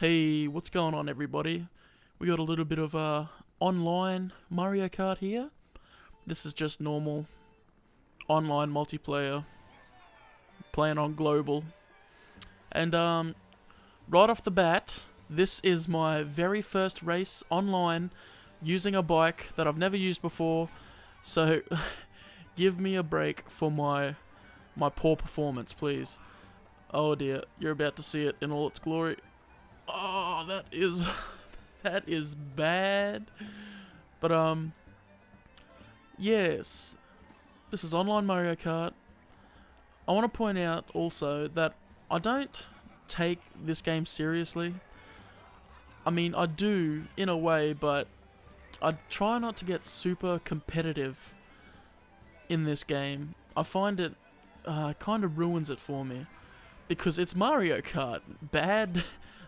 Hey, what's going on, everybody? We got a little bit of online Mario Kart here. This is just normal online multiplayer, playing on global. And right off the bat, this is my very first race online using a bike that I've never used before. So give me a break for my poor performance, please. Oh dear, you're about to see it in all its glory. Oh, that is bad. But yes, this is online Mario Kart. I want to point out also that I don't take this game seriously. I mean, I do in a way, but I try not to get super competitive in this game. I find it kind of ruins it for me because it's Mario Kart.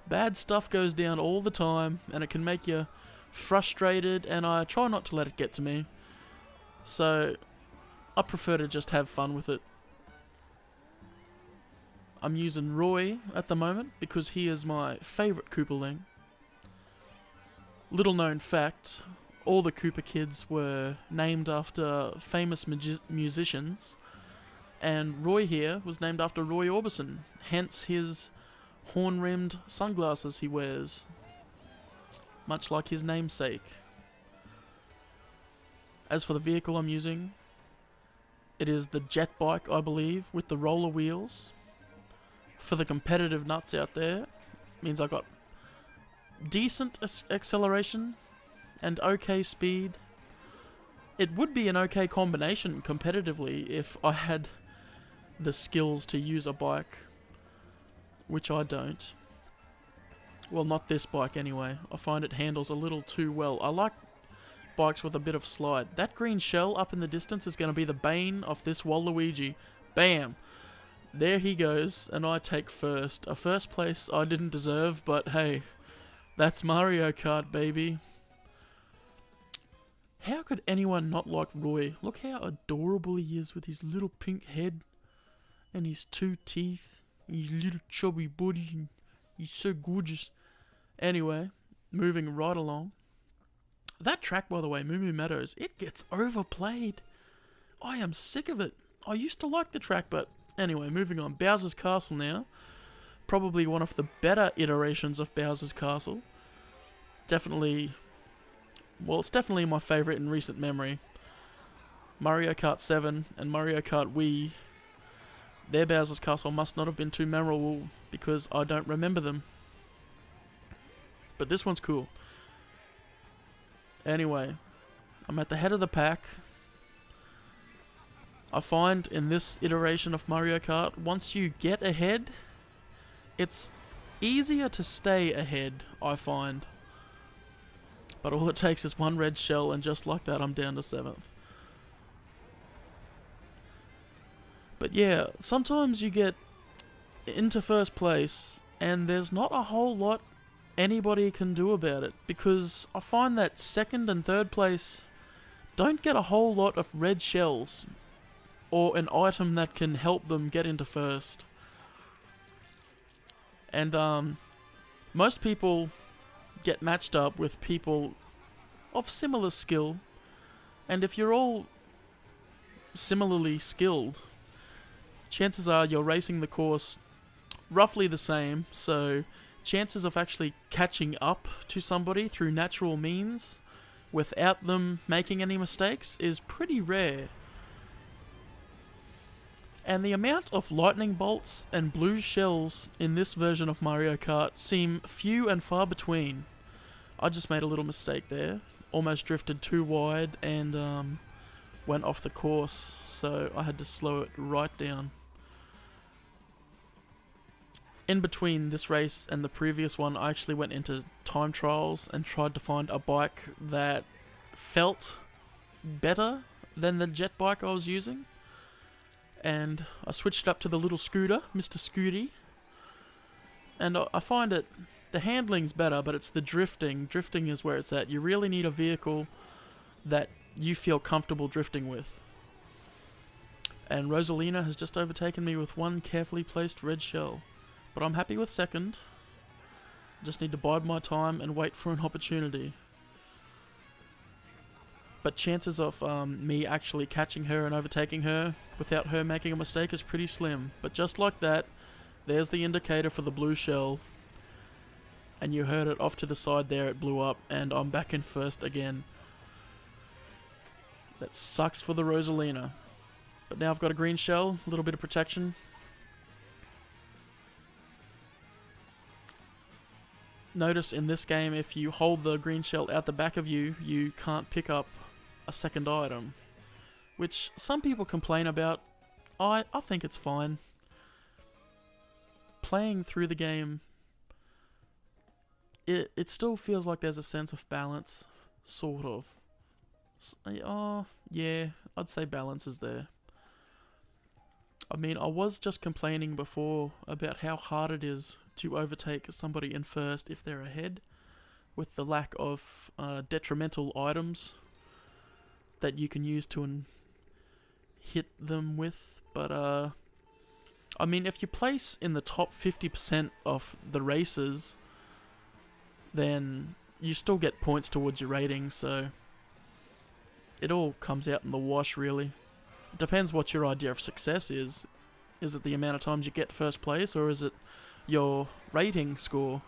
Bad stuff goes down all the time, and it can make you frustrated, and I try not to let it get to me. So I prefer to just have fun with it. I'm using Roy at the moment because he is my favourite Koopaling. Little known fact, all the Koopa kids were named after famous musicians, and Roy here was named after Roy Orbison, hence his horn-rimmed sunglasses he wears, much like his namesake. As for the vehicle I'm using, it is the jet bike, I believe, with the roller wheels. For the competitive nuts out there, means I got decent acceleration and okay speed. It would be an okay combination competitively if I had the skills to use a bike, which I don't. Well, not this bike anyway. I find it handles a little too well. I like bikes with a bit of slide. That green shell up in the distance is going to be the bane of this Waluigi. Bam! There he goes, and I take first. A first place I didn't deserve, but hey, that's Mario Kart, baby. How could anyone not like Roy? Look how adorable he is with his little pink head and his two teeth, his little chubby body. He's so gorgeous. Anyway, moving right along. That track, by the way, Moo Moo Meadows, it gets overplayed. I am sick of it. I used to like the track, but anyway, moving on. Bowser's Castle now. Probably one of the better iterations of Bowser's Castle. Definitely, well, it's definitely my favourite in recent memory. Mario Kart 7 and Mario Kart Wii, their Bowser's Castle must not have been too memorable because I don't remember them. But this one's cool. Anyway, I'm at the head of the pack. I find in this iteration of Mario Kart, once you get ahead, it's easier to stay ahead, I find. But all it takes is one red shell, and just like that, I'm down to 7th. But yeah, sometimes you get into first place, and there's not a whole lot anybody can do about it, because I find that second and third place don't get a whole lot of red shells, or an item that can help them get into first. And most people get matched up with people of similar skill, and if you're all similarly skilled, chances are you're racing the course roughly the same, so chances of actually catching up to somebody through natural means without them making any mistakes is pretty rare. And the amount of lightning bolts and blue shells in this version of Mario Kart seem few and far between. I just made a little mistake there. Almost drifted too wide and went off the course, so I had to slow it right down. In between this race and the previous one, I actually went into time trials and tried to find a bike that felt better than the jet bike I was using. And I switched up to the little scooter, Mr. Scooty. And I find it, the handling's better, but it's the drifting. Drifting is where it's at. You really need a vehicle that you feel comfortable drifting with. And Rosalina has just overtaken me with one carefully placed red shell. But I'm happy with second. Just need to bide my time and wait for an opportunity. But chances of me actually catching her and overtaking her without her making a mistake is pretty slim. But just like that, there's the indicator for the blue shell. And you heard it off to the side there, it blew up, and I'm back in first again. That sucks for the Rosalina. But now I've got a green shell, a little bit of protection. Notice in this game, if you hold the green shell out the back of you, you can't pick up a second item. Which some people complain about. I think it's fine. Playing through the game, it still feels like there's a sense of balance, sort of. Oh, yeah, I'd say balance is there. I mean, I was just complaining before about how hard it is to overtake somebody in first if they're ahead, with the lack of detrimental items that you can use to hit them with. But, I mean, if you place in the top 50% of the races, then you still get points towards your rating, so it all comes out in the wash, really. It depends what your idea of success is. Is it the amount of times you get first place, or is it your rating score?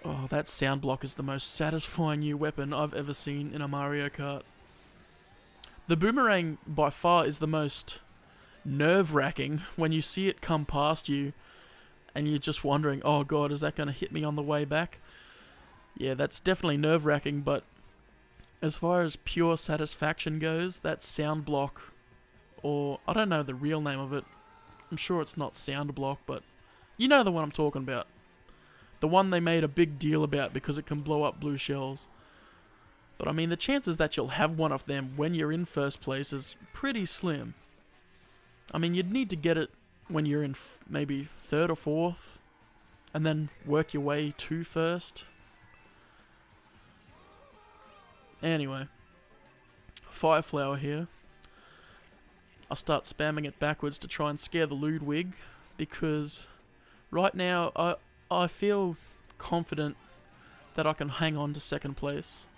Oh, that sound block is the most satisfying new weapon I've ever seen in a Mario Kart. The boomerang, by far, is the most nerve-wracking when you see it come past you, and you're just wondering, oh god, is that going to hit me on the way back? Yeah, that's definitely nerve-wracking, but as far as pure satisfaction goes, that sound block, or I don't know the real name of it, I'm sure it's not sound block, but you know the one I'm talking about. The one they made a big deal about because it can blow up blue shells. But I mean, the chances that you'll have one of them when you're in first place is pretty slim. I mean, you'd need to get it when you're in maybe third or fourth, and then work your way to first. Anyway, Fire Flower here. I'll start spamming it backwards to try and scare the Ludwig, because right now I feel confident that I can hang on to second place.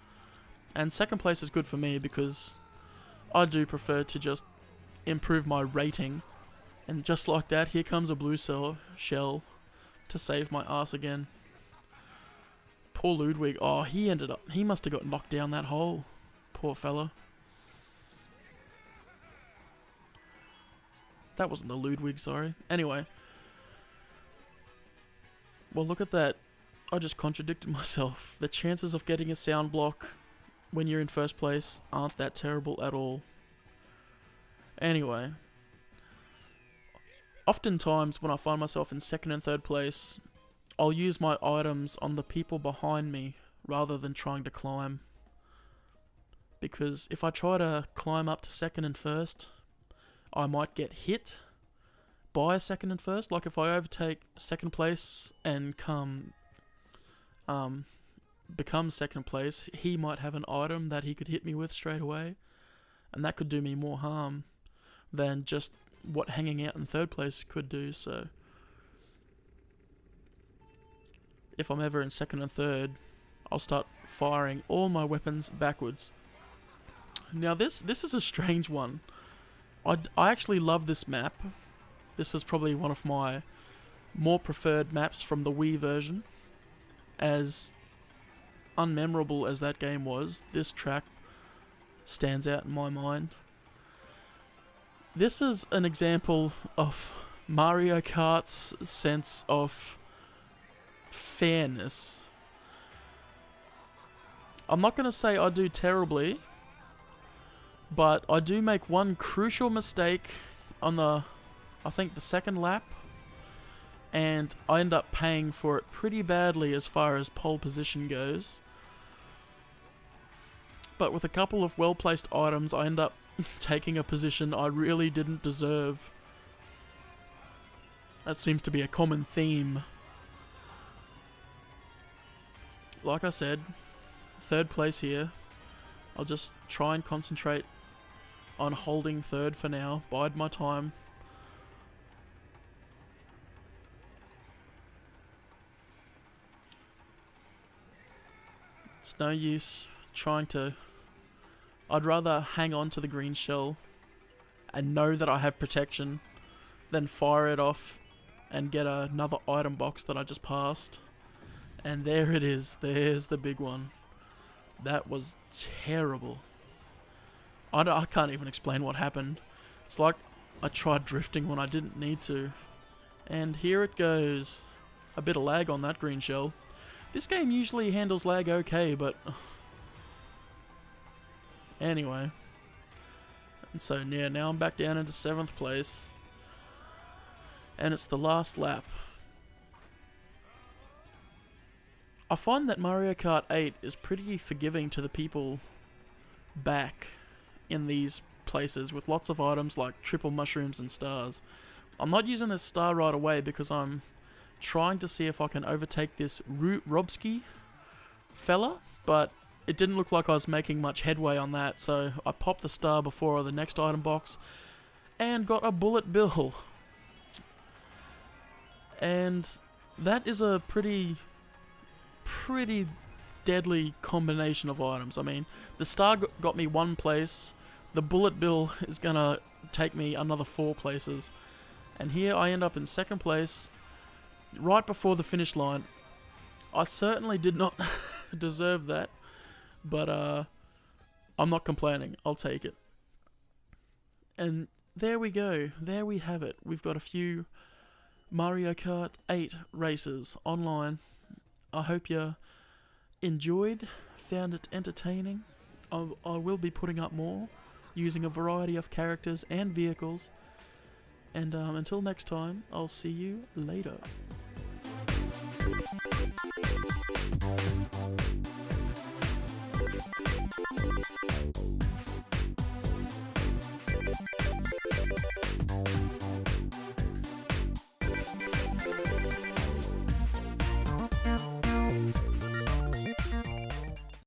And second place is good for me because I do prefer to just improve my rating. And just like that, here comes a blue shell to save my ass again. Poor Ludwig. Oh, he must have got knocked down that hole. Poor fella. That wasn't the Ludwig, sorry. Anyway. Well, look at that. I just contradicted myself. The chances of getting a sound block when you're in first place aren't that terrible at all. Anyway. Oftentimes, when I find myself in second and third place, I'll use my items on the people behind me rather than trying to climb. Because if I try to climb up to second and first, I might get hit by second and first. Like if I overtake second place and become second place, he might have an item that he could hit me with straight away, and that could do me more harm than just what hanging out in third place could do. So if I'm ever in second and third, I'll start firing all my weapons backwards. Now this is a strange one. I actually love this map. This is probably one of my more preferred maps from the Wii version. As unmemorable as that game was, this track stands out in my mind. This is an example of Mario Kart's sense of fairness. I'm not going to say I do terribly, but I do make one crucial mistake on I think the second lap, and I end up paying for it pretty badly as far as pole position goes. But with a couple of well-placed items, I end up taking a position I really didn't deserve. That seems to be a common theme. Like I said, third place here. I'll just try and concentrate on holding third for now, bide my time. It's no use trying to... I'd rather hang on to the green shell and know that I have protection than fire it off and get another item box that I just passed. And there it is. There's the big one. That was terrible. I can't even explain what happened. It's like I tried drifting when I didn't need to. And here it goes. A bit of lag on that green shell. This game usually handles lag okay, but... Anyway. And so, yeah, now I'm back down into 7th place. And it's the last lap. I find that Mario Kart 8 is pretty forgiving to the people back in these places with lots of items like triple mushrooms and stars. I'm not using this star right away because I'm trying to see if I can overtake this Robski fella, but it didn't look like I was making much headway on that, so I popped the star before the next item box and got a bullet bill. And that is a pretty deadly combination of items. I mean, the star got me 1 place, the bullet bill is gonna take me another 4 places, and here I end up in 2nd place, right before the finish line. I certainly did not deserve that, but I'm not complaining, I'll take it. And there we go, there we have it. We've got a few Mario Kart 8 races online. I hope you enjoyed, found it entertaining. I will be putting up more, using a variety of characters and vehicles. And until next time, I'll see you later.